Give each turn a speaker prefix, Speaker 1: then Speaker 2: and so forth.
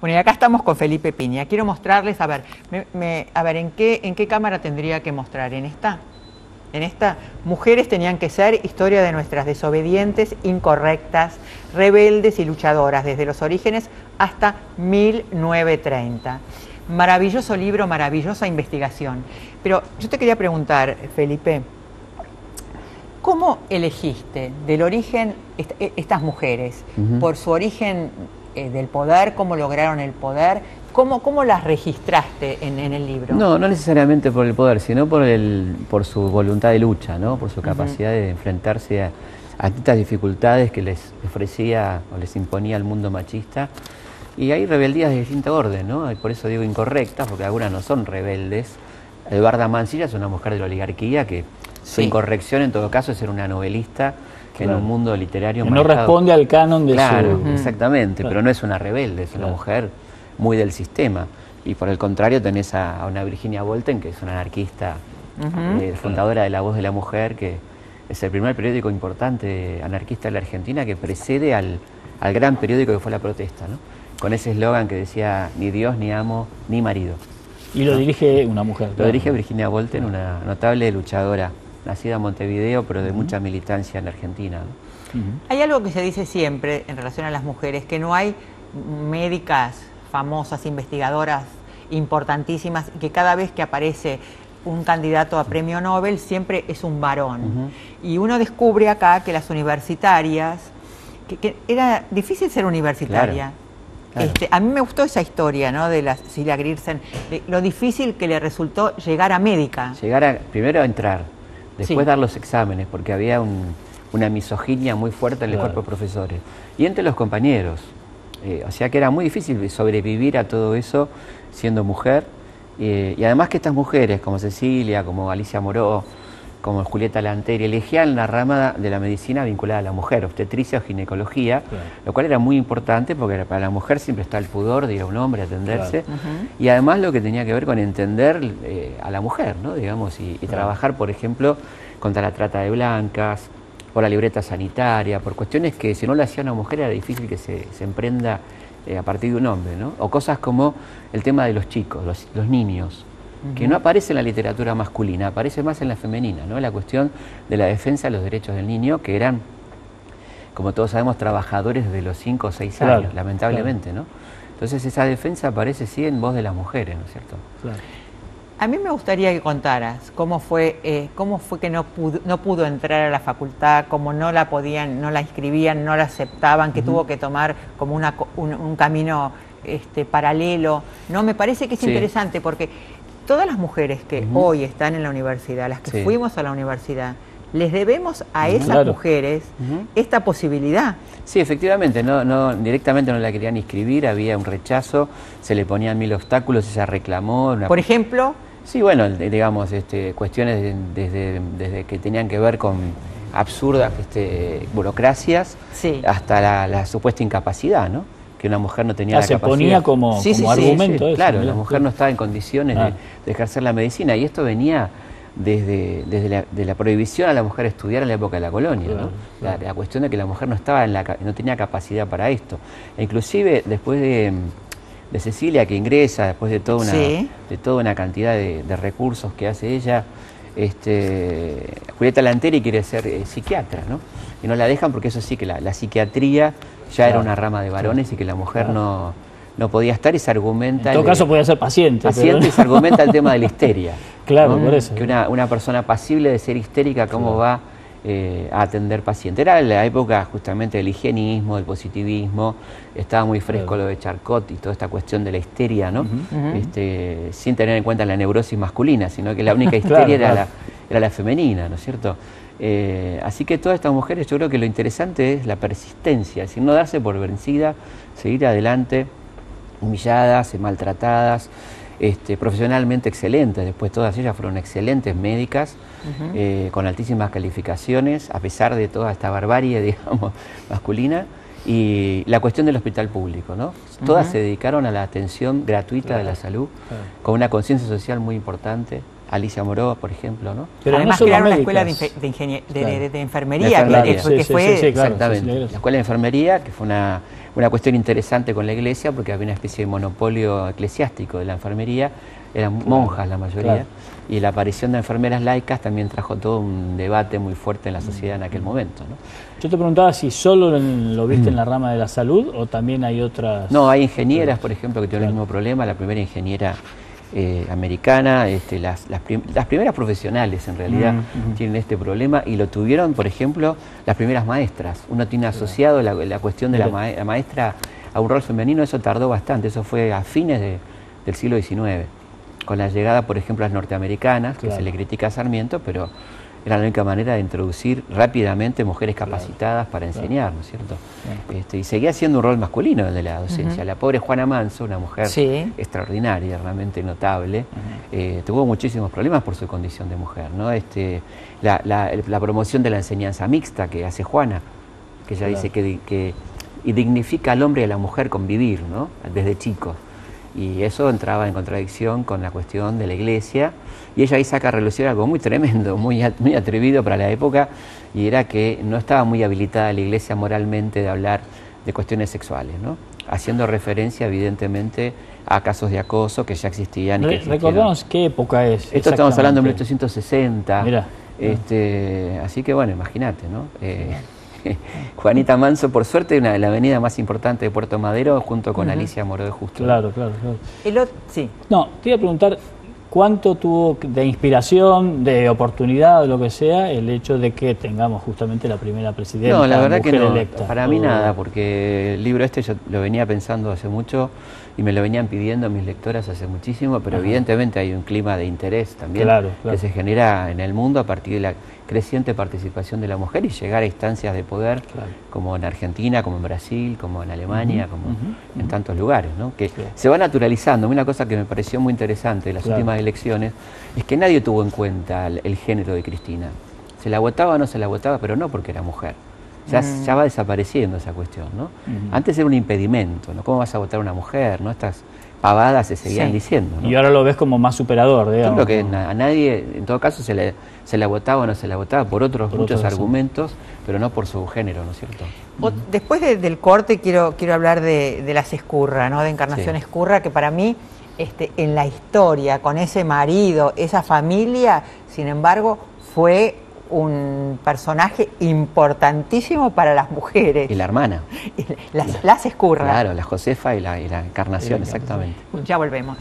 Speaker 1: Bueno, y acá estamos con Felipe Piña. Quiero mostrarles, a ver, ¿en qué cámara tendría que mostrar? ¿En esta? En esta, mujeres tenían que ser historia de nuestras desobedientes, incorrectas, rebeldes y luchadoras, desde los orígenes hasta 1930. Maravilloso libro, maravillosa investigación. Pero yo te quería preguntar, Felipe, ¿cómo elegiste del origen estas mujeres? ¿Por su origen del poder? ¿Cómo lograron el poder? ¿Cómo las registraste en el libro?
Speaker 2: No necesariamente por el poder, sino por su voluntad de lucha, ¿no? Por su capacidad de enfrentarse a estas dificultades que les ofrecía o les imponía el mundo machista. Y hay rebeldías de distinta orden, ¿no? Y por eso digo incorrectas, porque algunas no son rebeldes. Eduarda Mansilla es una mujer de la oligarquía que su incorrección en todo caso es ser una novelista en un mundo literario
Speaker 3: que no responde al canon de
Speaker 2: su... Exactamente, pero no es una rebelde, es una mujer muy del sistema. Y por el contrario tenés a una Virginia Bolten, que es una anarquista, fundadora de La Voz de la Mujer, que es el primer periódico importante anarquista de la Argentina que precede al gran periódico que fue La Protesta, ¿no? Con ese eslogan que decía ni Dios, ni amo, ni marido.
Speaker 3: Y lo dirige una mujer.
Speaker 2: Lo dirige Virginia Bolten, una notable luchadora, nacida en Montevideo, pero de mucha militancia en Argentina, ¿no?
Speaker 1: Hay algo que se dice siempre en relación a las mujeres, que no hay médicas famosas, investigadoras importantísimas, que cada vez que aparece un candidato a premio Nobel siempre es un varón. Y uno descubre acá que las universitarias, que era difícil ser universitaria. Claro. A mí me gustó esa historia, ¿no?, de la Cecilia Grierson, lo difícil que le resultó llegar a médica.
Speaker 2: Primero a entrar, después dar los exámenes, porque había una misoginia muy fuerte en el cuerpo de profesores. Y entre los compañeros. O sea que era muy difícil sobrevivir a todo eso siendo mujer. Y además que estas mujeres, como Cecilia, como Alicia Moró, como Julieta Lanteri, elegían la rama de la medicina vinculada a la mujer, obstetricia o ginecología, lo cual era muy importante porque para la mujer siempre está el pudor de ir a un hombre a atenderse, y además lo que tenía que ver con entender a la mujer, ¿no?, digamos, y trabajar, por ejemplo, contra la trata de blancas, por la libreta sanitaria, por cuestiones que si no lo hacía una mujer era difícil que se emprenda a partir de un hombre, ¿no? O cosas como el tema de los chicos, los niños, que no aparece en la literatura masculina, aparece más en la femenina, ¿no? La cuestión de la defensa de los derechos del niño, que eran, como todos sabemos, trabajadores desde los 5 o 6 años, lamentablemente, ¿no? Entonces esa defensa aparece sí en voz de las mujeres, ¿no es cierto?
Speaker 1: A mí me gustaría que contaras cómo fue que no pudo entrar a la facultad, cómo no la inscribían, no la aceptaban, que tuvo que tomar como un camino paralelo. No, me parece que es interesante porque todas las mujeres que hoy están en la universidad, las que fuimos a la universidad, les debemos a esas mujeres esta posibilidad.
Speaker 2: Sí, efectivamente, directamente no la querían inscribir, había un rechazo, se le ponían 1000 obstáculos, ella reclamó.
Speaker 1: Por ejemplo...
Speaker 2: Sí, bueno, digamos, cuestiones desde que tenían que ver con absurdas burocracias hasta la supuesta incapacidad, ¿no? Que una mujer no tenía la capacidad.
Speaker 3: Se ponía como argumento eso.
Speaker 2: Claro, la mujer no estaba en condiciones de ejercer la medicina, y esto venía desde la prohibición a la mujer estudiar en la época de la colonia, ¿no? La cuestión de que la mujer no tenía capacidad para esto. E inclusive después de Cecilia, que ingresa, después de toda una cantidad de recursos que hace ella, Julieta Lanteri quiere ser psiquiatra, ¿no? Y no la dejan porque eso sí que la psiquiatría ya era una rama de varones y que la mujer no podía estar, y se argumenta...
Speaker 3: En todo caso podía ser paciente.
Speaker 2: Y se argumenta el tema de la histeria.
Speaker 3: Claro, por eso.
Speaker 2: Que una persona pasible de ser histérica, ¿cómo va a atender pacientes? Era la época justamente del higienismo, del positivismo, estaba muy fresco lo de Charcot y toda esta cuestión de la histeria, ¿no? Sin tener en cuenta la neurosis masculina, sino que la única histeria era la femenina, ¿no es cierto? Así que todas estas mujeres, yo creo que lo interesante es la persistencia, es decir, no darse por vencida, seguir adelante, humilladas, maltratadas, profesionalmente excelentes. Después todas ellas fueron excelentes médicas, con altísimas calificaciones, a pesar de toda esta barbarie, digamos, masculina. Y la cuestión del hospital público, ¿no? Todas se dedicaron a la atención gratuita de la salud, con una conciencia social muy importante. Alicia Moró, por ejemplo, ¿no?
Speaker 1: Pero además crearon una escuela de enfermería,
Speaker 2: exactamente, la escuela de enfermería, que fue una cuestión interesante con la iglesia, porque había una especie de monopolio eclesiástico de la enfermería, eran monjas la mayoría, y la aparición de enfermeras laicas también trajo todo un debate muy fuerte en la sociedad en aquel momento, ¿no?
Speaker 3: Yo te preguntaba si solo lo viste en la rama de la salud o también hay otras...
Speaker 2: No, hay ingenieras, por ejemplo, que tienen el mismo problema. La primera ingeniera americana, las primeras profesionales en realidad tienen este problema, y lo tuvieron, por ejemplo, las primeras maestras. Uno tiene asociado la cuestión de la maestra a un rol femenino. Eso tardó bastante, eso fue a fines del siglo XIX, con la llegada, por ejemplo, a las norteamericanas, que se le critica a Sarmiento, pero era la única manera de introducir rápidamente mujeres capacitadas para enseñar, ¿no es cierto? Y seguía siendo un rol masculino el de la docencia. La pobre Juana Manso, una mujer extraordinaria, realmente notable, tuvo muchísimos problemas por su condición de mujer, ¿no? La promoción de la enseñanza mixta que hace Juana, que ella dice que dignifica al hombre y a la mujer convivir, ¿no? Desde chicos. Y eso entraba en contradicción con la cuestión de la iglesia, y ella ahí saca a relucir algo muy tremendo, muy atrevido para la época, y era que no estaba muy habilitada la iglesia moralmente de hablar de cuestiones sexuales, ¿no? Haciendo referencia evidentemente a casos de acoso que ya existían.
Speaker 3: Recordamos qué época es.
Speaker 2: Esto estamos hablando de 1860.
Speaker 3: Mirá.
Speaker 2: Así que bueno, imagínate, ¿no? Juanita Manso, por suerte, la avenida más importante de Puerto Madero, junto con Alicia Moró de Justo.
Speaker 3: Claro.
Speaker 1: Sí.
Speaker 3: No, te iba a preguntar cuánto tuvo de inspiración, de oportunidad, o lo que sea, el hecho de que tengamos justamente la primera presidenta.
Speaker 2: No, la verdad que no,
Speaker 3: electa.
Speaker 2: para mí nada, porque el libro yo lo venía pensando hace mucho y me lo venían pidiendo mis lectoras hace muchísimo, pero evidentemente hay un clima de interés también que se genera en el mundo a partir de la creciente participación de la mujer y llegar a instancias de poder como en Argentina, como en Brasil, como en Alemania, como en tantos lugares, ¿no? Que se va naturalizando. Una cosa que me pareció muy interesante de las últimas elecciones es que nadie tuvo en cuenta el género de Cristina. Se la votaba o no se la votaba, pero no porque era mujer. Ya va desapareciendo esa cuestión, ¿no? Antes era un impedimento, ¿no? ¿Cómo vas a votar a una mujer, ¿no? Estas pavadas se seguían diciendo, ¿no?
Speaker 3: Y ahora lo ves como más superador, digamos.
Speaker 2: Yo creo que a nadie, en todo caso, se la votaba o no se la votaba por muchos argumentos, pero no por su género, ¿no es cierto?
Speaker 1: Después del corte quiero hablar de las Ezcurra, ¿no? De Encarnación Ezcurra, que para mí, en la historia, con ese marido, esa familia, sin embargo, fue un personaje importantísimo para las mujeres.
Speaker 2: Y la hermana.
Speaker 1: Las Ezcurra.
Speaker 2: Claro, la Josefa y la Encarnación, exactamente.
Speaker 1: Ya volvemos.